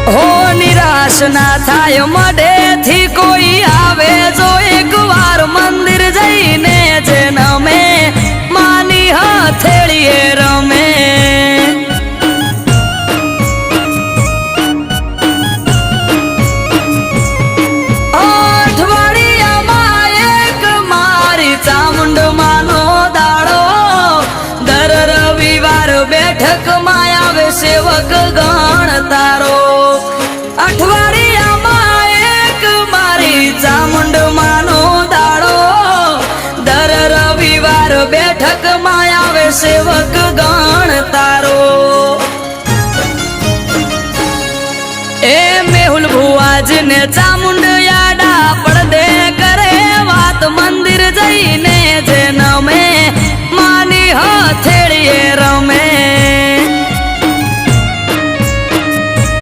હો નિરાશ ના થાય મઢેથી કોઈ આવે જો એકવાર મંદિર જઈને જન્મે માની હથેળીએ રમે અઠવાડિયામાં એક મારી ચામુંડ માનો દાડો દર રવિવાર બેઠકમાં આવે સેવક ગણ તારો અઠવાડિયામાં એક મારી ચામુંડ માનો દાડો દર રવિવાર બેઠકમાં આવે સેવક ગણ તારો એ મેહુલ ભુવાજીને ચામુંડ યાડા પડદે કરે વાત મંદિર જઈને જન્મે માની હથેળીએ રમે